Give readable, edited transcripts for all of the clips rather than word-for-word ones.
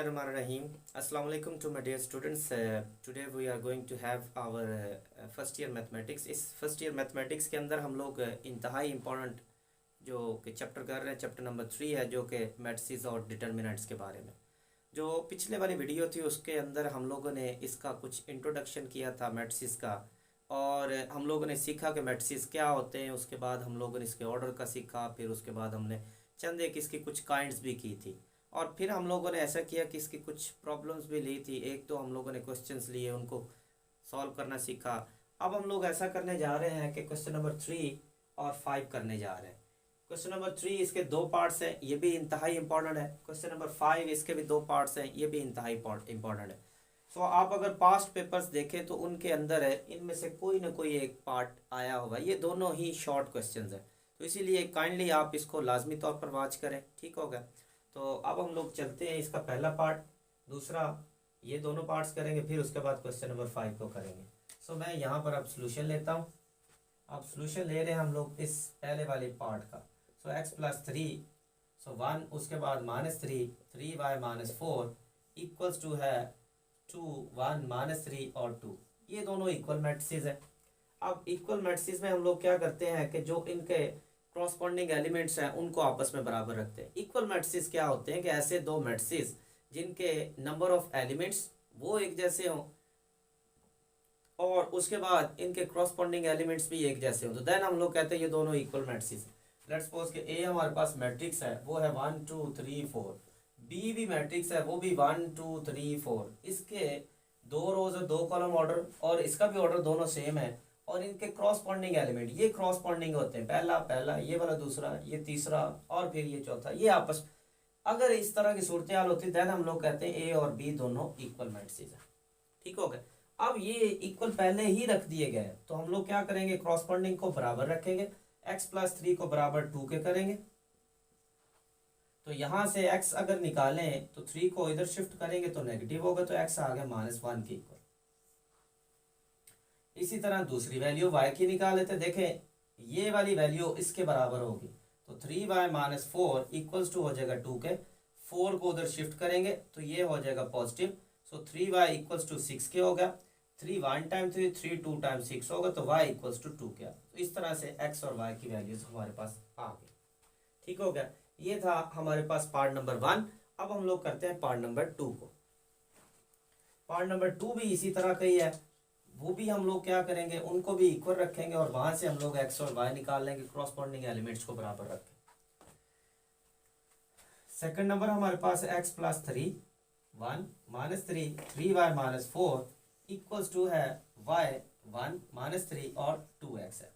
Bismillahirrahmanirrahim. Assalamu alaikum to my dear students. Today we are going to have our first year mathematics. इस first year mathematics के अंदर हम लोग इंतहाई important जो कि चैप्टर कर रहे हैं, चैप्टर नंबर 3 है, जो कि मैट्रिसेस और डिटर्मिनेंट्स के बारे में। जो पिछले वाली वीडियो थी उसके अंदर हम लोगों ने इसका कुछ इंट्रोडक्शन किया था मैट्रिसेस का, और हम लोगों ने सीखा कि मैट्रिसेस क्या होते हैं। उसके बाद हम लोगों ने इसके ऑर्डर का सीखा, फिर उसके बाद हमने चंद एक इसकी कुछ काइंड्स भी की थी, और फिर हम लोगों ने ऐसा किया कि इसकी कुछ प्रॉब्लम्स भी ली थी। एक तो हम लोगों ने क्वेश्चंस लिए, उनको सॉल्व करना सीखा। अब हम लोग ऐसा करने जा रहे हैं कि क्वेश्चन नंबर 3 और 5 करने जा रहे हैं। क्वेश्चन नंबर 3 इसके 2 पार्ट्स हैं, ये भी इंतहाई इंपॉर्टेंट है। क्वेश्चन नंबर 5 इसके भी 2 पार्ट्स हैं, ये भी इंतहाई इंपॉर्टेंट है। सो आप अगर पास्ट पेपर्स देखें तो उनके अंदर है, इनमें से कोई ना कोई एक पार्ट आया होगा। ये दोनों ही शॉर्ट क्वेश्चंस हैं, तो इसीलिए काइंडली आप इसको लाजमी तौर पर वॉच करें, ठीक होगा। तो अब हम लोग चलते हैं, इसका पहला पार्ट, दूसरा, ये दोनों पार्ट्स करेंगे, फिर उसके बाद क्वेश्चन नंबर 5 को करेंगे। सो मैं यहाँ पर अब सोल्यूशन लेता हूँ। अब सोल्यूशन ले रहे हैं हम लोग इस पहले वाले पार्ट का। सो x + 3, सो 1, उसके बाद -3, 3y - 4 इक्वल्स टू है 2, 1, -3 और 2। ये दोनों इक्वल मैट्रिसेस है। अब इक्वल मैट्रिसेस में हम लोग क्या करते हैं कि जो इनके क्रॉसपॉन्डिंग एलिमेंट्स हैं उनको आपस में बराबर रखते हैं। इक्वल मैट्रिसेस क्या होते हैं कि ऐसे दो मैट्रिसेस जिनके नंबर ऑफ एलिमेंट्स वो एक जैसे हों और उसके बाद इनके क्रॉसपॉन्डिंग एलिमेंट्स भी एक जैसे हों, तो देन हम लोग कहते हैं ये दोनों इक्वल मैट्रिसेस। लेट्स सपोज कि ए हमारे पास मैट्रिक्स है, वो है 1 2 3 4। बी भी मैट्रिक्स है, वो भी 1 2 3 4। इसके 2 रोज और 2 कॉलम ऑर्डर, और इसका भी ऑर्डर दोनों सेम है, और इनके क्रॉसपॉन्डिंग एलिमेंट ये क्रॉसपॉन्डिंग होते हैं, पहला पहला, ये वाला दूसरा, ये तीसरा, और फिर ये चौथा, ये आपस। अगर इस तरह की सूरत हाल होती है देन हम लोग कहते हैं ए और बी दोनों इक्वल मैट्रिसेस है, ठीक हो गया। अब ये इक्वल पहले ही रख दिए गए, तो हम लोग क्या करेंगे, क्रॉसपॉन्डिंग को बराबर रखेंगे। x + 3 को बराबर 2 के करेंगे, तो यहां से x अगर निकालें तो 3 को इधर शिफ्ट करेंगे तो नेगेटिव होगा, तो x आ गया -1 के इक्वल। इसी तरह दूसरी वैल्यू y की निकाल लेते, देखें ये वाली वैल्यू इसके बराबर होगी, तो 3y - 4 इक्वल्स टू हो जाएगा 2 के। 4 को उधर शिफ्ट करेंगे तो ये हो जाएगा positive, so 3y equals to 6 के हो गया। 3 1 टाइम 3, 3 2 टाइम 6 होगा, तो y इक्वल्स टू 2 के। तो इस तरह से x और y की वैल्यूज हमारे पास आ गई, ठीक हो गया। ये था हमारे पास पार्ट नंबर 1। अब हम लोग करते हैं पार्ट नंबर 2 को। पार्ट नंबर 2 भी इसी तरह का ही है, वो भी हम लोग क्या करेंगे, उनको भी इक्वल रखेंगे, और वहां से हम लोग x और y निकाल लेंगे, क्रॉसपॉन्डिंग एलिमेंट्स को बराबर रख के। सेकंड नंबर हमारे पास x + 3, 1 -3, 3y - 4 इक्वल्स टू है y 1 -3 और 2x है।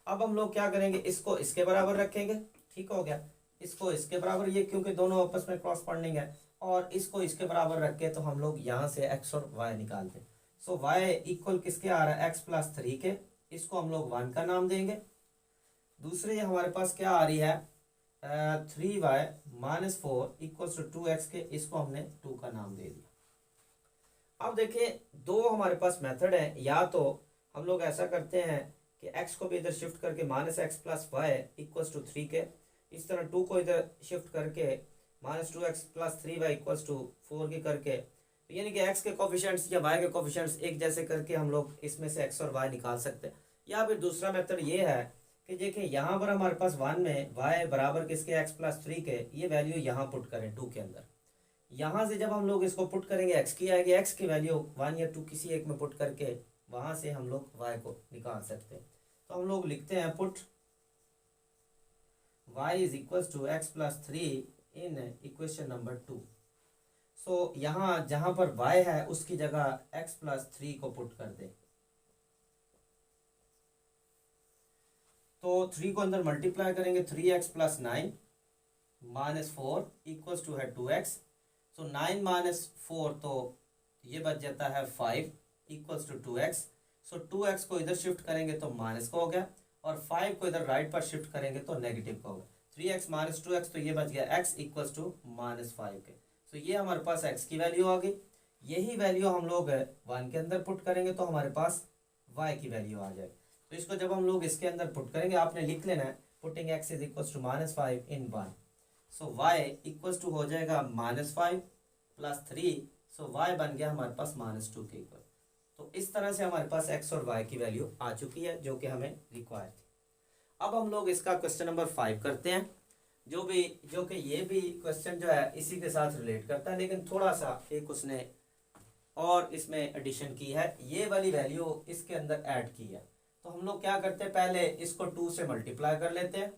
अब हम लोग क्या करेंगे, इसको इसके बराबर रखेंगे, ठीक हो गया। इसको इसके बराबर, ये क्योंकि दोनों आपस में क्रॉसपॉन्डिंग है, और इसको इसके बराबर रख के तो हम लोग यहाँ से x और y निकालते हैं। सो y इक्वल किसके आ रहा है, x + 3 के, इसको हम लोग 1 का नाम देंगे। दूसरे हमारे पास क्या आ रही है, 3y - 4 इक्वल्स टू 2x के, इसको हमने 2 का नाम दे दिया। अब देखिए दो हमारे पास मेथड है, या तो हम लोग ऐसा करते हैं कि x को भी इधर शिफ्ट करके -x + y इक्वल्स टू 3 के, इस तरह 2 को इधर शिफ्ट करके -2x + 3y इक्वल्स टू 4 के करके, यानी कि x के कोफिशिएंट्स या y के कोफिशिएंट्स एक जैसे करके हम लोग इसमें से x और y निकाल सकते हैं। या फिर दूसरा मेथड ये है कि देखिए यहाँ पर हमारे पास 1 में y बराबर किसके, x + 3 के, ये वैल्यू यहाँ पुट करें 2 के अंदर। यहाँ से जब हम लोग इसको पुट करेंगे x की आएगी, x की वैल्यू 1 या 2 किसी एक में पुट करके वहां से हम लोग y को निकाल सकते हैं। तो हम लोग लिखते हैं put y = x + 3 in equation number 2। सो यहाँ जहां पर y है उसकी जगह x + 3 को पुट कर दे, तो 3 को अंदर मल्टीप्लाई करेंगे, 3x + 9 - 4 इक्वल्स टू है 2x। सो 9 - 4 तो ये बच जाता है 5 equals to 2x। So 2x को इधर शिफ्ट करेंगे तो माइनस का हो गया, और 5 को इधर राइट पर शिफ्ट करेंगे तो नेगेटिव का होगा। 3x - 2x, तो ये बच गया x इक्वल्स टू -5 के। तो ये हमारे पास x की वैल्यू आ गई। यही वैल्यू हम लोग 1 के अंदर पुट करेंगे तो हमारे पास y की वैल्यू आ जाएगी। तो इसको जब हम लोग इसके अंदर पुट करेंगे, आपने लिख लेना है putting x = -5 in 1। So y equals to हो जाएगा -5 प्लस 3, सो y बन गया हमारे पास -2 के इक्वल। तो इस तरह से हमारे पास x और y की वैल्यू आ चुकी है जो कि हमें रिक्वायर थी। अब हम लोग इसका क्वेश्चन नंबर 5 करते हैं, जो कि ये भी क्वेश्चन जो है इसी के साथ रिलेट करता है, लेकिन थोड़ा सा एक उसने और इसमें एडिशन की है, ये वाली वैल्यू इसके अंदर ऐड की है। तो हम लोग क्या करते हैं, पहले इसको 2 से मल्टीप्लाई कर लेते हैं,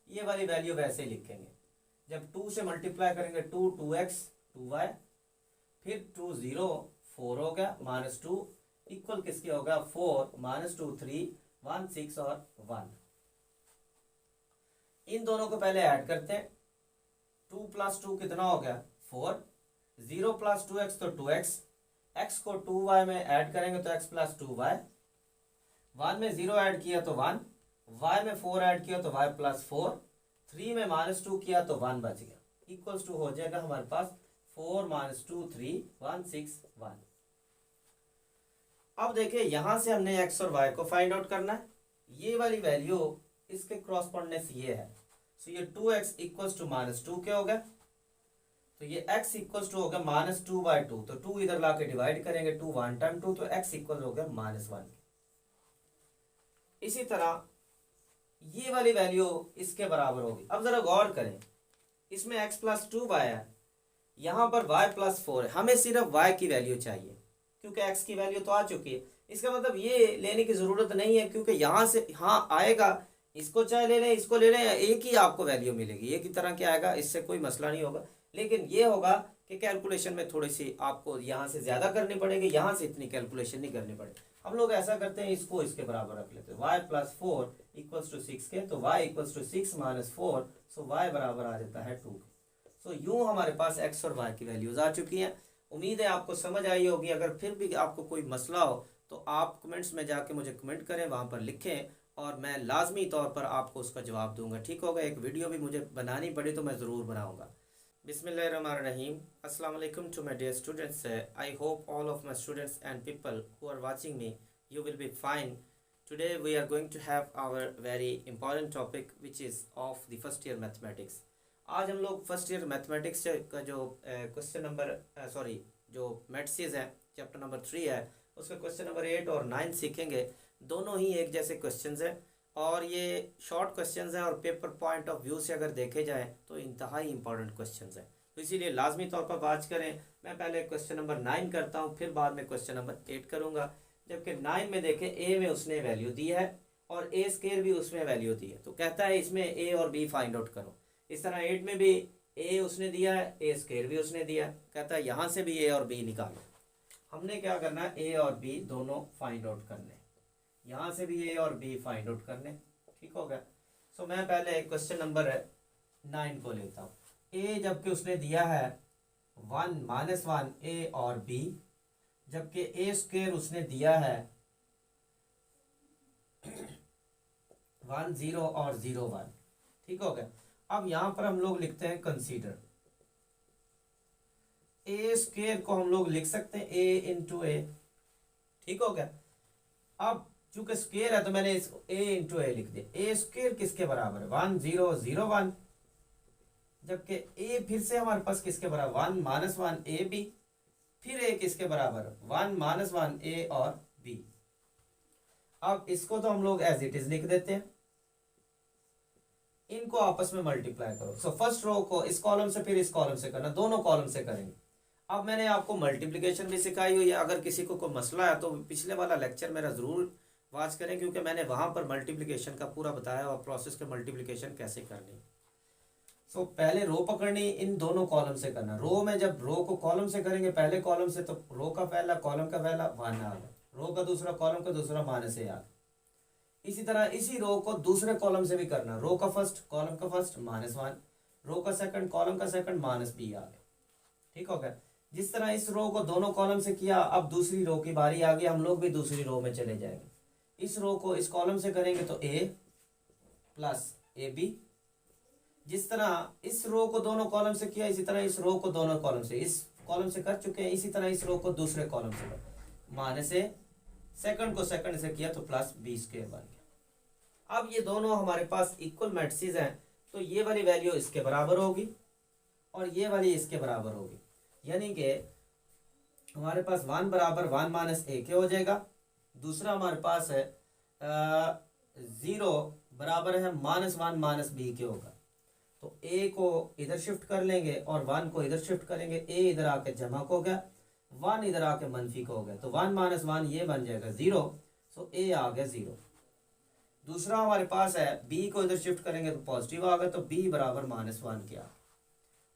ये वाली वैल्यू वैसे ही लिखेंगे। जब 2 से मल्टीप्लाई करेंगे 2 2x 2y, फिर 2 0 4 हो गया, -2 इक्वल किसके होगा 4 -2 3 1 6 और 1। इन दोनों को पहले ऐड करते हैं। 2 + 2 कितना हो गया 4, 0 + 2x तो 2x, x को 2y में ऐड करेंगे तो x + 2y, 1 में 0 ऐड किया तो 1, y में 4 ऐड किया तो y + 4, 3 में -2 किया तो 1 बच गया, इक्वल्स टू हो जाएगा हमारे पास 4 -2 3 1 6 1। अब देखिए यहां से हमने x और y को फाइंड आउट करना है। ये वाली वैल्यू इसके क्रॉसपोंडेंस ये है, सो ये 2x इक्वल्स टू -2 के हो गया, तो ये x इक्वल्स टू हो गया -2/2, तो 2 इधर लाके डिवाइड करेंगे, 2 1 टाइम 2, तो x इक्वल हो गया -1। इसी तरह ये वाली वैल्यू इसके बराबर होगी। अब जरा गौर करें, इसमें x + 2y है, यहां पर y + 4 है, हमें सिर्फ y की वैल्यू चाहिए क्योंकि x की वैल्यू तो आ चुकी है। इसका मतलब ये लेने की जरूरत नहीं है, क्योंकि यहां से हाँ आएगा, इसको चाहे ले लें इसको ले लें, एक ही आपको वैल्यू मिलेगी, एक ही तरह के आएगा, इससे कोई मसला नहीं होगा। लेकिन ये होगा कि कैलकुलेशन में थोड़ी सी आपको यहाँ से ज़्यादा करनी पड़ेगी, यहाँ से इतनी कैलकुलेशन नहीं करनी पड़ेगी। हम लोग ऐसा करते हैं, इसको इसके बराबर रख लेते हैं, y + 4 = 6 के, तो y = 6 - 4, सो y बराबर आ जाता है 2 के। सो यूँ हमारे पास x और y की वैल्यूज आ चुकी हैं। उम्मीद है आपको समझ आई होगी। अगर फिर भी आपको कोई मसला हो तो आप कमेंट्स में जाके मुझे कमेंट करें, वहाँ पर लिखें और मैं लाजमी तौर पर आपको उसका जवाब दूंगा, ठीक होगा। एक वीडियो भी मुझे बनानी पड़ी तो मैं ज़रूर बनाऊंगा। बिस्मिल्लाहिर्रहमानिर्रहीम। अस्सलाम वालेकुम to my dear students. I hope all of my students and people who are watching me, you will be fine. Today we are going to have our very important topic which is of the first year mathematics. आज हम लोग first year mathematics का जो question number जो maths है chapter number 3 है, उसका question number 8 और 9 सीखेंगे। दोनों ही एक जैसे क्वेश्चंस हैं और ये शॉर्ट क्वेश्चंस हैं और पेपर पॉइंट ऑफ व्यू से अगर देखे जाएँ तो इंतहाई इंपॉर्टेंट क्वेश्चंस हैं, तो इसीलिए लाजमी तौर पर बात करें। मैं पहले क्वेश्चन नंबर 9 करता हूँ, फिर बाद में क्वेश्चन नंबर 8 करूँगा। जबकि 9 में देखें ए में उसने वैल्यू दी है और ए स्क्वायर भी उसमें वैल्यू दी है, तो कहता है इसमें ए और बी फाइंड आउट करो। इस तरह 8 में भी ए उसने दिया है, ए स्क्वायर भी उसने दिया है, कहता है यहाँ से भी ए और बी निकालो। हमने क्या करना है, ए और बी दोनों फाइंड आउट करने, यहाँ से भी ए और बी फाइंड आउट करने, ठीक हो गया। सो मैं पहले क्वेश्चन नंबर 9 को लेता हूँ। ए जबकि उसने दिया है 1 -1 ए और बी, जबकि ए स्क्वायर उसने दिया है 1 0 और 0 1, ठीक हो गया। अब यहां पर हम लोग लिखते हैं कंसीडर। ए स्क्वायर को हम लोग लिख सकते हैं a × a, ठीक हो गया। अब चूंकि स्क्वायर है तो मैंने इस a × a लिख दिया। ए स्क्वायर किसके बराबर है 1 0 0 1, जबकि a फिर से हमारे पास किसके बराबर 1 -1 a b, फिर a किसके बराबर 1 -1 a और b। अब इसको तो हम लोग एज इट इज लिख देते हैं, इनको आपस में मल्टीप्लाई करो। सो फर्स्ट रो को इस कॉलम से फिर इस कॉलम से करना, दोनों कॉलम से करेंगे। अब मैंने आपको मल्टीप्लिकेशन भी सिखाई हुई है, अगर किसी को कोई मसला है तो पिछले वाला लेक्चर मेरा ज़रूर वॉच करें, क्योंकि मैंने वहाँ पर मल्टीप्लिकेशन का पूरा बताया और प्रोसेस के मल्टीप्लिकेशन कैसे करनी। सो पहले रो पकड़नी, इन दोनों कॉलम से करना। रो में जब रो को कॉलम से करेंगे पहले कॉलम से, तो रो का पहला कॉलम का पहला 1 आ गया, रो का दूसरा कॉलम का दूसरा -a आ गया। इसी तरह इसी रो को दूसरे कॉलम से भी करना, रो का फर्स्ट कॉलम का फर्स्ट -1, रो का सेकंड कॉलम का सेकंड -b आ गया, ठीक हो गया। जिस तरह इस रो को दोनों कॉलम से किया, अब दूसरी रो की बारी आ गई, हम लोग भी दूसरी रो में चले जाएंगे। इस रो को इस कॉलम से करेंगे तो a + ab। जिस तरह इस रो को दोनों कॉलम से किया, इसी तरह इस रो को दोनों कॉलम से, इस कॉलम से कर चुके हैं, इसी तरह इस रो को दूसरे कॉलम से कर, -a सेकंड को सेकंड से किया तो +b² बन गया। अब ये दोनों हमारे पास इक्वल मैट्रिसेस हैं, तो ये वाली वैल्यू इसके बराबर होगी और ये वाली इसके बराबर होगी। यानी कि हमारे पास 1 बराबर 1 माइनस ए के हो जाएगा। दूसरा हमारे पास है 0 बराबर है -1 माइनस बी के होगा। तो ए को इधर शिफ्ट कर लेंगे और 1 को इधर शिफ्ट करेंगे। ए इधर आके जमा हो गया, 1 इधर आके मनफी का हो गया, तो 1 माइनस 1 ये बन जाएगा 0। सो ए आ गया 0। दूसरा हमारे पास है बी को इधर शिफ्ट करेंगे तो पॉजिटिव आ गया, तो बी बराबर -1 किया।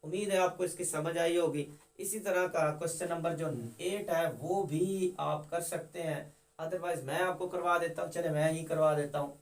उम्मीद है आपको इसकी समझ आई होगी। इसी तरह का क्वेश्चन नंबर जो 8 है वो भी आप कर सकते हैं, अदरवाइज मैं आपको करवा देता हूँ। चले मैं ही करवा देता हूँ।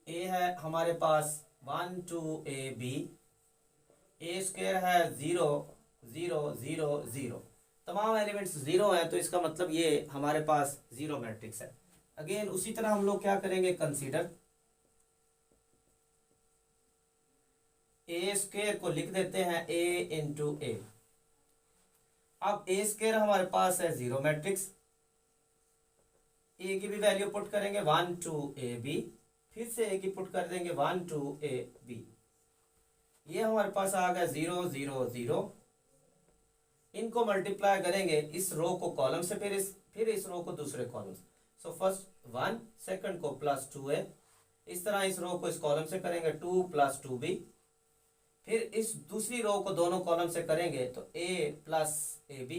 ए है हमारे पास 1 2 ए बी, ए स्क्वायर है 0 0 0 0, तमाम एलिमेंट्स 0 हैं, तो इसका मतलब ये हमारे पास 0 मैट्रिक्स है। अगेन उसी तरह हम लोग क्या करेंगे, कंसीडर ए स्क्वायर को लिख देते हैं ए इंटू ए। अब ए स्क्वायर हमारे पास है 0 मैट्रिक्स, ए की भी वैल्यू पुट करेंगे 1 2 ए बी, फिर से ए की पुट कर देंगे 1 2 ए बी। ये हमारे पास आ गया 0 0 0। इनको मल्टीप्लाई करेंगे इस रो को कॉलम से, फिर इस रो को दूसरे कॉलम से। सो फर्स्ट 1, सेकंड को +2a, इस तरह इस रो को इस कॉलम से करेंगे 2 + 2b, फिर इस दूसरी रो को दोनों कॉलम से करेंगे तो a + ab।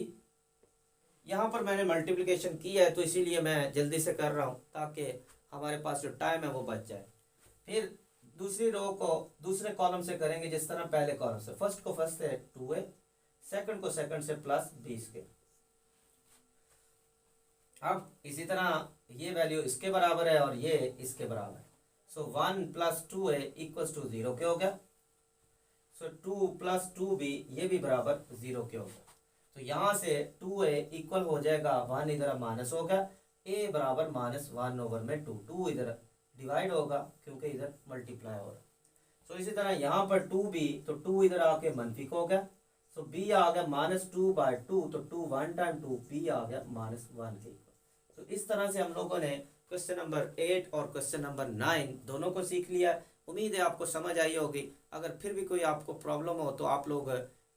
यहाँ पर मैंने मल्टीप्लिकेशन की है तो इसीलिए मैं जल्दी से कर रहा हूँ ताकि हमारे पास जो टाइम है वो बच जाए। फिर दूसरी रो को दूसरे कॉलम से करेंगे जिस तरह पहले कॉलम से, फर्स्ट को फर्स्ट से 2a, सेकंड को सेकंड से +b²। अब इसी तरह ये वैल्यू इसके बराबर है और ये इसके बराबर है। सो 1 + 2a = 0 के हो गया। सो 2 + 2b ये भी बराबर 0 के हो गया। तो यहाँ से 2a इक्वल हो जाएगा 1 इधर माइनस हो गया, a बराबर -1/2, 2 इधर डिवाइड होगा क्योंकि इधर मल्टीप्लाई हो रहा है। सो इसी तरह यहाँ पर 2b, तो 2 इधर आके मनफी हो गया। सो b आ गया -2/2, तो 2 1 टाइम 2, b आ गया -1 के इक्वल। तो इस तरह से हम लोगों ने क्वेश्चन नंबर 8 और क्वेश्चन नंबर 9 दोनों को सीख लिया। उम्मीद है आपको समझ आई होगी। अगर फिर भी कोई आपको प्रॉब्लम हो तो आप लोग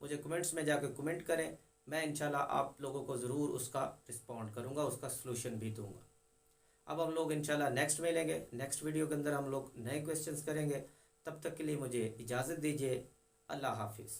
मुझे कमेंट्स में जाकर कमेंट करें, मैं इंशाल्लाह आप लोगों को ज़रूर उसका रिस्पॉन्ड करूँगा, उसका सलूशन भी दूंगा। अब हम लोग इंशाल्लाह नेक्स्ट मिलेंगे, नेक्स्ट वीडियो के अंदर हम लोग नए क्वेश्चंस करेंगे। तब तक के लिए मुझे इजाज़त दीजिए। अल्लाह हाफिज़।